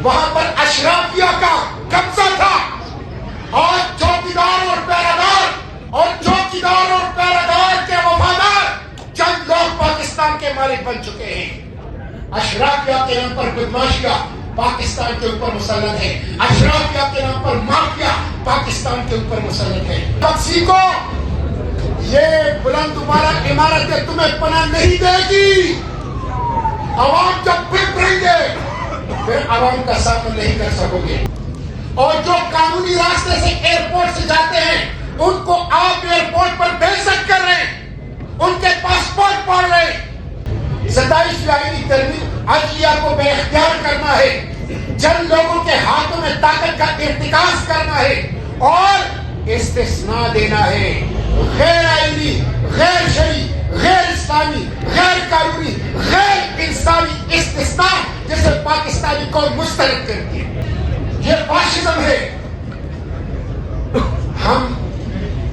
وہاں پر اشرافیہ کا قبضہ تھا اور چوکیدار اور پیرادار کے وفادار چند لوگ پاکستان کے مالک بن چکے ہیں۔ اشرافیہ کے نام پر بدماشیاں پاکستان کے اوپر مسلط ہے، اشرافیہ کے نام پر مافیا پاکستان کے اوپر مسلط ہے۔ اب سیکھو، یہ بلند دوبارہ عمارتیں تمہیں پناہ نہیں دے گی۔ عوام جب پھر رہیں گے پھر عوام کا سامنا نہیں کر سکو گے، اور جو قانونی راستے سے ایئرپورٹ سے جاتے ہیں ان کو آپ ایئرپورٹ پر بےعزت کر رہے ہیں، ان کے پاسپورٹ پڑ رہے ہیں۔ 27 آئینی ترمیم عدلیہ کو بے اختیار کرنا ہے، جن لوگوں کے ہاتھوں میں طاقت کا ارتکاز کرنا ہے اور استثناء دینا ہے۔ غیر آئینی، غیر شرعی، غیر اسلامی، غیر قانونی، غیر انسانی استثناء جسے پاکستانی کو مسترد کرتی ہے، یہ فاشزم ہے۔ ہم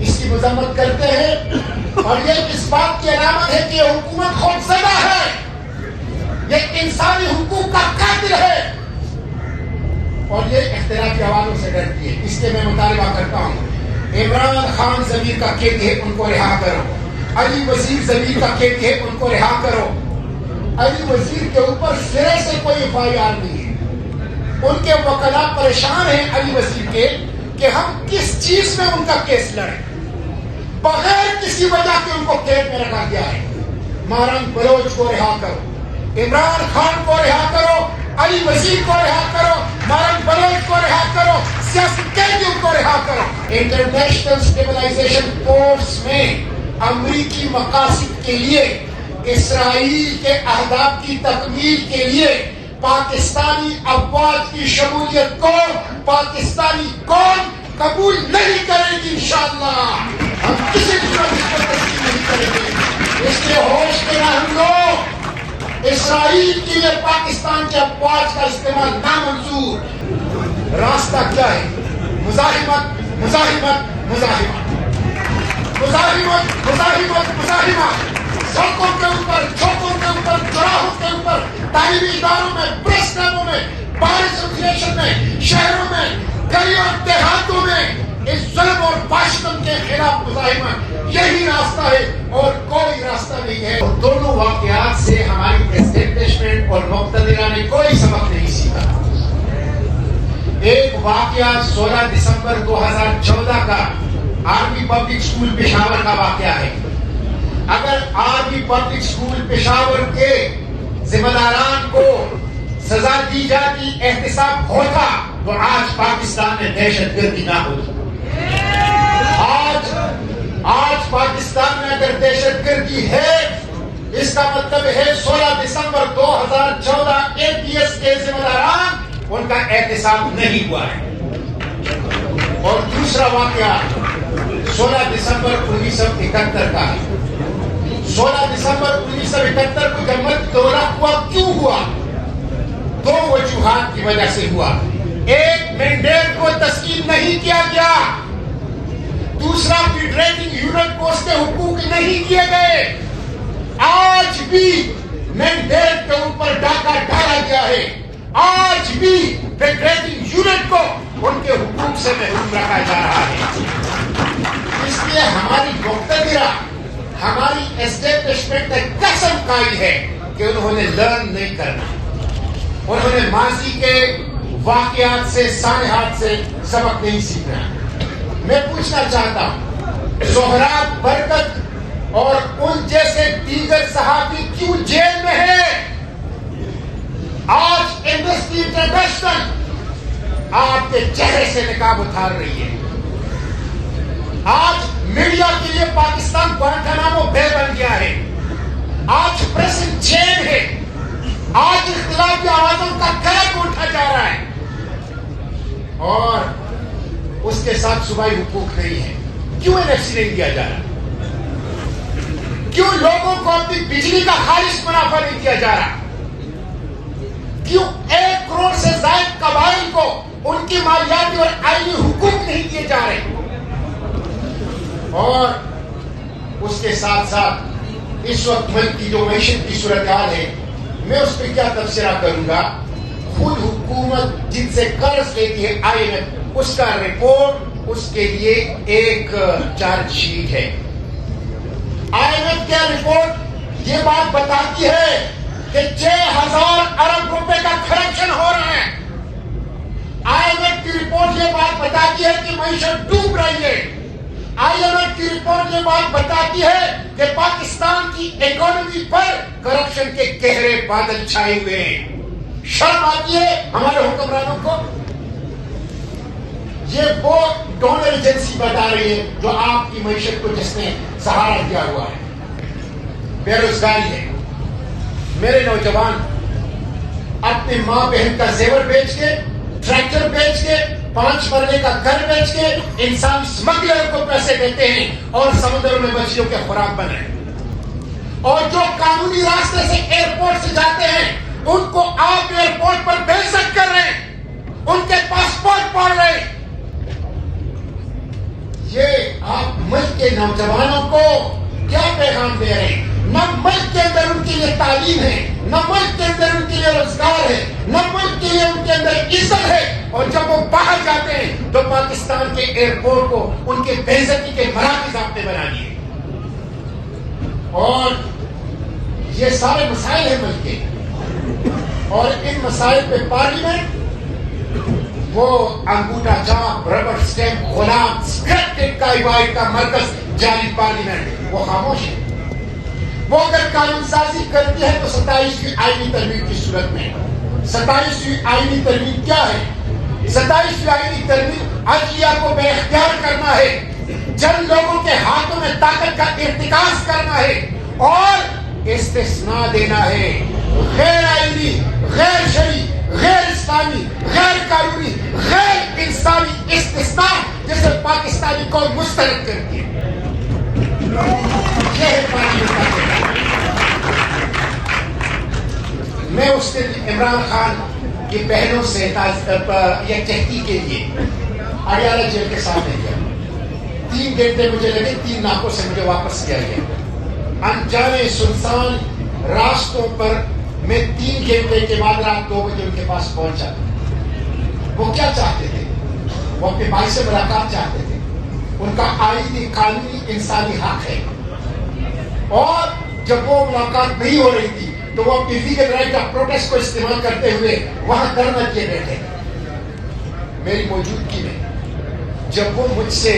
اس کی مذمت کرتے ہیں اور یہ اس بات کی علامت ہے کہ یہ حکومت خوفزدہ ہے، یہ انسانی حقوق کا قاتل ہے اور یہ اختلافی حوالوں سے ڈرتی ہے۔ اس لیے میں مطالبہ کرتا ہوں، عمران خان ضمیر کا قیدی ہے، ان کو رہا کرو۔ علی وزیر ضمیر کا قیدی ہے، ان کو رہا کرو۔ علی وزیر کے اوپر سرے سے کوئی FIR نہیں ہے، ان کے وکلاء پریشان ہیں علی وزیر کے کہ ہم کس چیز میں ان کا کیس لڑیں، بغیر کسی وجہ کے ان کو قید میں رکھا گیا ہے۔ مہرنگ بلوچ کو رہا کرو، عمران خان کو رہا کرو، علی وزیر کو رہا کرو، مہرنگ بلوچ کو رہا کرو، سیاسی قیدیوں کو رہا کرو۔ انٹرنیشنل اسٹیبلائزیشن کورٹس میں امریکی مقاصد کے لیے، اسرائیل کے اہداف کی تکمیل کے لیے پاکستانی افواج کی شمولیت کو پاکستانی قوم قبول نہیں کرے گی انشاءاللہ۔ ہم کسی صورت اس کو تسلیم نہیں کریں گے۔ اس لیے ہوش میں رہ لو، اسرائیل کے لیے پاکستان کے افواج کا استعمال نامنظور۔ راستہ کیا ہے؟ مزاحمت، مزاحمت، مزاحمت، مزاحمت، مزاحمت، مزاحمت، سڑکوں کے اوپر، چوکوں کے اوپر، چوراہوں کے اوپر، تعلیمی اداروں میں، پریس کلبوں میں، بار ایسوسیشن میں، شہروں میں، گلیوں اور دیہاتوں میں اس ظلم اور فاشزم کے خلاف مزاحمت، یہی راستہ ہے اور کوئی راستہ نہیں ہے۔ اور دونوں واقعات سے ہماری اسٹیبلشمنٹ اور مقتدرہ نے کوئی سبق نہیں سیکھا۔ ایک واقعہ 16 دسمبر 2014 کا آرمی پبلک سکول پشاور کا واقعہ ہے۔ اگر آرمی پبلک سکول پشاور کے ذمہ داران کو سزا دی جاتی، احتساب ہوتا، تو آج پاکستان میں دہشت گردی نہ ہوتی۔ آج پاکستان میں اگر دہشت گردی ہے، اس کا مطلب ہے 16 دسمبر 2014 APS کے ذمہ داران ان کا احتساب نہیں ہوا ہے۔ اور دوسرا واقعہ 16 دسمبر 1971 کا ہے۔ 16 دسمبر 1971 کو جب ملک دورہ ہوا، کیوں ہوا؟ دو وجوہات کی وجہ سے ہوا۔ ایک، مینڈیٹ کو تسلیم نہیں کیا گیا، دوسرا، فیڈریٹنگ یونٹ کو اس کے حقوق نہیں کیے گئے۔ آج بھی مینڈیٹ کے اوپر ڈاکہ ڈالا گیا ہے، آج بھی فیڈریٹنگ یونٹ کو ان کے حقوق سے محروم رکھا جا رہا ہے۔ اس لیے ہماری مقتدرہ، ہماری اسٹیبلشمنٹ نے قسم کھائی ہے کہ انہوں نے لرن نہیں کرنا، انہوں نے ماضی کے واقعات سے، سانحات سے سبق نہیں سیکھنا۔ میں پوچھنا چاہتا ہوں، سہراب برکت اور ان جیسے دیگر صحافی کیوں جیل میں ہیں؟ آج ایمنسٹی انٹرنیشنل آپ کے چہرے سے نقاب اتار رہی ہے۔ آج میڈیا کے لیے پاکستان گوانٹانامو بے بن گیا ہے، آج پریسنگ چین ہے، آج اختلافی آوازوں کا کلک اٹھا جا رہا ہے، اور اس کے ساتھ صوبائی حقوق نہیں ہے۔ کیوں NFC نہیں دیا جا رہا؟ کیوں لوگوں کو اپنی بجلی کا خالص منافع نہیں دیا جا رہا؟ کیوں 1 کروڑ سے زائد قبائل کو ان کی مالیاتی اور آئینی حقوق نہیں دیے جا رہے؟ اور اس کے ساتھ ساتھ اس وقت ملک کی جو معیشت کی صورتحال ہے، میں اس پہ کیا تبصرہ کروں گا؟ خود हुकूमत जिनसे कर्ज लेती है IMF, उसका रिपोर्ट उसके लिए एक चार्जशीट है। IMF की रिपोर्ट ये बात बताती है कि 6,000 अरब रुपए का करप्शन हो रहा है। IMF की रिपोर्ट ये बात बताती है कि मईशत डूब रही है। IMF की रिपोर्ट ये बात बताती है कि पाकिस्तान की इकोनॉमी पर करप्शन के गहरे बादल छाए हुए हैं। शर्म आती है हमारे हुक्मरानों को। ये वो डोनर एजेंसी बता रही है जो आपकी मईशत को जिसने सहारा दिया हुआ है। बेरोजगारी है। मेरे नौजवान अपनी माँ बहन का जेवर बेच के, ट्रैक्टर बेच के, 5 मरले का घर बेच के इंसान स्मगलर को पैसे देते हैं और समुद्र में मछलियों के खुराक बन रहे हैं। और जो कानूनी रास्ते से एयरपोर्ट से जाते हैं उनको आप एयरपोर्ट पर बेइज्जत कर रहे हैं, उनके पासपोर्ट पढ़ रहे हैं। ये आप मुल्क के नौजवानों को क्या पैगाम दे रहे हैं? न मुल्क के अंदर उनके लिए तालीम है, न मुल्क के अंदर उनके लिए रोजगार है, न मुल्क के लिए उनके अंदर इज्जत है। और जब वो बाहर जाते हैं तो पाकिस्तान के एयरपोर्ट को उनके बेइज्जती के मराकज़ आपने बना दिए। और ये सारे मसाइल हैं मुल्क के, और इन मसाइल पे पार्लियामेंट वो अंगूठा छाप, रबर स्टैंप, गुलाम, स्क्रिप्टेड कार्रवाई का मरकज जारी पार्लियामेंट वो खामोश है। वो अगर कानून साजी करती है तो 27वीं आईनी तरमीम की सूरत में। 27वीं आईनी तरमीम क्या है? 27वीं आईनी तरमीम अदलिया को बेख्तियार करना है, चंद लोगों के हाथों में ताकत का इर्तिकाज करना है और इस्तिस्ना देना है। गैर आईनी, गैर शरई, गैर इस्लामी, गैर कानूनी, गैर इंसानी इस्तिस्ना जिसे पाकिस्तानी कौम मुस्तरद करती है। यह है पाकिस्तान। मैं उस दिन इमरान खान की बहनों से यह कहती के लिए अडियाला जेल के सामने गया। 3 घंटे मुझे लगे, 3 नाकों से मुझे वापस किया गया। अनजाने सुनसान रास्तों पर मैं 3 घंटे के बाद रात 2 बजे उनके पास पहुंचा। वो क्या चाहते थे? वो अपने भाई से मुलाकात चाहते थे। उनका आईनी कानूनी इंसानी हक है। और जब वो मुलाकात नहीं हो रही थी तो वो अपनी लीगल राइट ऑफ प्रोटेस्ट को इस्तेमाल करते हुए वहां धरना किए बैठे। मेरी मौजूदगी में जब वो मुझसे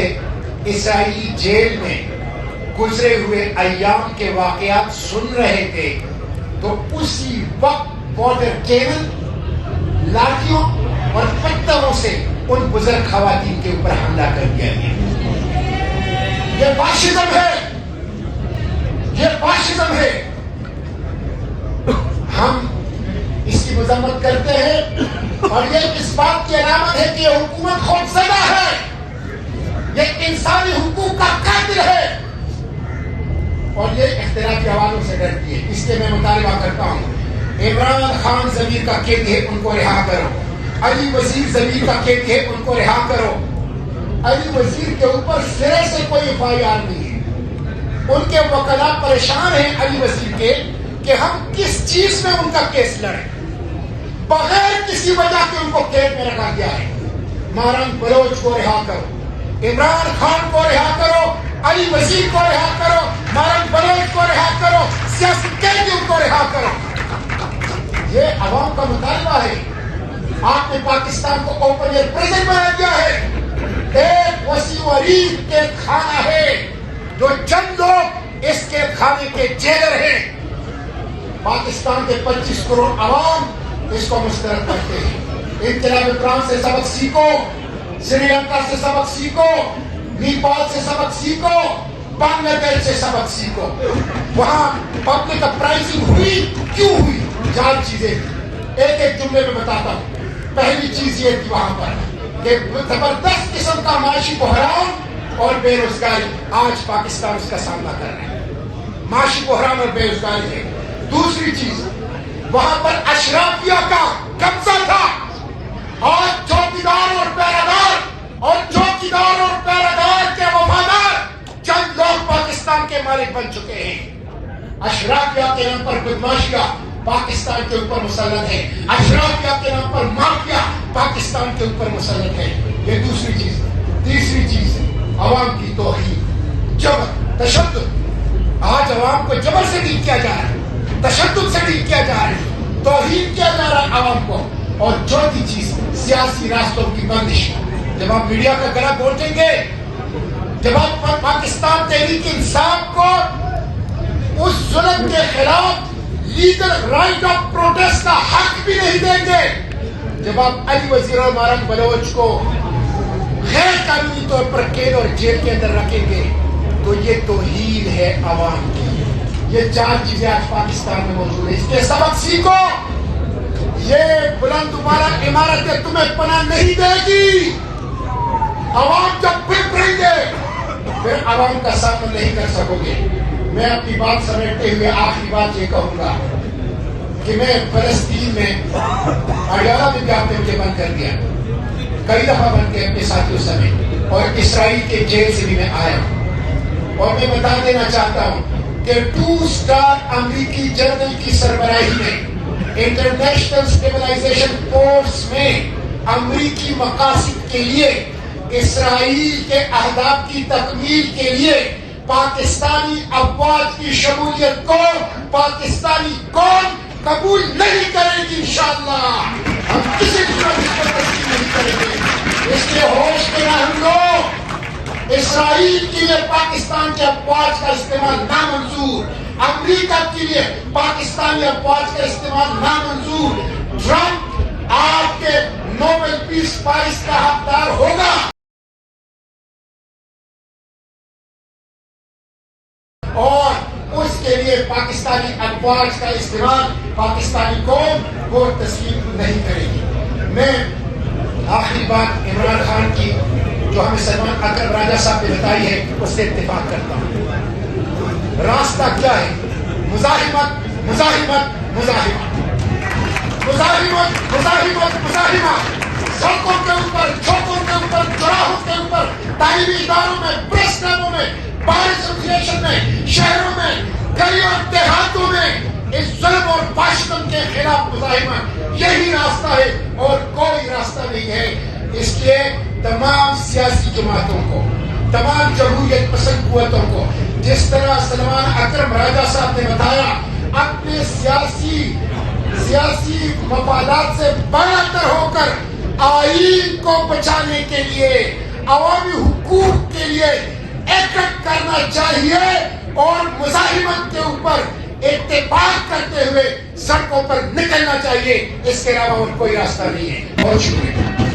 इजरायली जेल में गुजरे हुए अय्याम के वाकयात सुन रहे थे तो उसी वक्त बॉर्डर केबल, लाठियों और पत्थरों से उन बुजुर्ग खवातीन के ऊपर हमला कर दिया गया। ये फाशिज्म है, ये फाशिज्म है। हम इसकी मजम्मत करते हैं और ये इस बात की अलामत है कि ये हुकूमत खौफजदा है, ये इंसानी हुकूक का कातिल है और ये इख्तिलाफी आवाजों से डरती है। इसलिए मैं मुतालबा करता हूँ, इमरान खान ज़मीर का कैदी है, उनको रिहा करो। अली वजीर ज़मीर का कैदी है, उनको रिहा करो। अली वजीर के ऊपर सिरे से कोई FIR नहीं है। उनके वकला परेशान हैं अली वजीर के कि हम किस चीज में उनका केस लड़े, बगैर किसी वजह के उनको कैद में रखा गया है। मारंग बलोच को रिहा करो, इमरान खान को रिहा करो, अली वजीर को रिहा करो, मारंग बलोच को रिहा करो, सियासी कैदियों को रिहा करो। ये अवाम का मुतालबा है। आपने पाकिस्तान को ओपन एयर प्रिजन बना दिया है। एक वसी वरीद के खाना है जो चंद लोग इस कैद खाने के जेलर हैं। पाकिस्तान के 25 करोड़ अवाम इसको मुस्तरद करते हैं। इनकलाब फ्रांस से सबक सीखो, श्रीलंका से सबक सीखो, नेपाल से सबक सीखो, बांग्लादेश से सबक सीखो। वहां पब्लिक अपराइजिंग हुई, क्यों हुई? 4 चीजें एक एक जुमले में बताता हूं। पहली चीज ये थी वहां पर कि जबरदस्त किस्म का माशी बहरान और बेरोजगारी आज पाकिस्तान उसका सामना कर रहा है। माशी बहरान और बेरोजगारी है। दूसरी चीज वहां पर अशराफिया का कब्जा था और चौकीदार और पैरादार के वफादार चंद लोग पाकिस्तान के मालिक बन चुके हैं। अशराफिया के नाम पर बदमाशियां पाकिस्तान के ऊपर मुसल्लत है। अशराफिया के नाम पर माफिया पाकिस्तान के ऊपर मुसल्लत है। ये दूसरी चीज। तीसरी चीज अवाम की तौहीन, जबर, तशद्दुद। आज अवाम को जबर से डील किया जा रहा है, तशद्दुद से डील किया जा रहा है, तौहीन किया जा रहा है अवाम को। और चौथी चीज सियासी रास्तों की बंदिश। जब आप मीडिया का गला घोटेंगे, जब आप पाकिस्तान तहरीक इंसाफ को उस जुल्म के खिलाफ लीगल राइट ऑफ प्रोटेस्ट का हक भी नहीं देंगे, जब आप अली वजीर मारक बलोच को गैर कानूनी तौर पर कैद और जेल के अंदर रखेंगे, तो ये तौहीन है अवाम की। ये चार चीजें आज पाकिस्तान में मौजूद है। इसके सबक सीखो। ये बुलंद तुम्हारा इमारतें तुम्हें पनाह नहीं देगी। अवाम जब बिखरेंगे फिर अवाम का सामना नहीं कर सकोगे। मैं अपनी बात समेटते हुए आखिरी बात ये कहूंगा कि मैं फलस्तीन में अडियाला में भी आपने मुझे बंद कर दिया, कई दफा बंद किया अपने साथियों समेत, और इसराइल के जेल से भी मैं आया। और मैं बता देना चाहता हूं कि 2 स्टार अमेरिकी जनरल की सरबराही में इंटरनेशनल स्टेबलाइजेशन फोर्स में अमेरिकी मकासद के लिए, इसराइल के अहदाफ की तकमील के लिए पाकिस्तानी अफवाज की शमूलियत को पाकिस्तानी कौम कबूल नहीं करेगी। इंशाअल्लाह हम किसी सूरत पर तस्लीम नहीं करेंगे। इसलिए होश में हम लोग इसराइल के लिए पाकिस्तान के अफवाज का इस्तेमाल नामंजूर, अमेरिका के लिए पाकिस्तानी अफवाज का इस्तेमाल नामंजूर। ट्रंप आपके नोबेल पीस प्राइज का हकदार होगा और उसके लिए पाकिस्तानी अफवाज का इस्तेमाल पाकिस्तानी कौम वो तस्लीम नहीं करेगी। मैं आखिरी बात इमरान खान की जो हमें सलमान अकरम राजा साहब ने बताई है उससे इत्तेफाक करता हूँ। रास्ता क्या है? मुजाहिमत, मुजाहिमत, मुजाहिमत, मुजाहिमत, मुजाहिमत, मुजाहिमत। सड़कों के ऊपर, चौकों के ऊपर, चौराहों के ऊपर, तालीमी इदारों में, प्रेस क्लबों में, बार एसोसिएशन में, शहरों में, गलियों और देहातों में इस जुल्म और फाशिज्म के खिलाफ मुजाहिमत, यही रास्ता है और कोई रास्ता नहीं है। इसलिए तमाम सियासी जमातों को, तमाम जमहूरियत पसंद कुव्वतों को, जिस तरह सलमान अकरम राजा साहब ने बताया, अपने सियासी मफादात से बरातर होकर आईन को बचाने के लिए, अवामी हुकूक के लिए एकट करना चाहिए और मुजाहिमत के ऊपर इत्तेफाक करते हुए सड़कों पर निकलना चाहिए। इसके अलावा और कोई रास्ता नहीं है। बहुत शुक्रिया।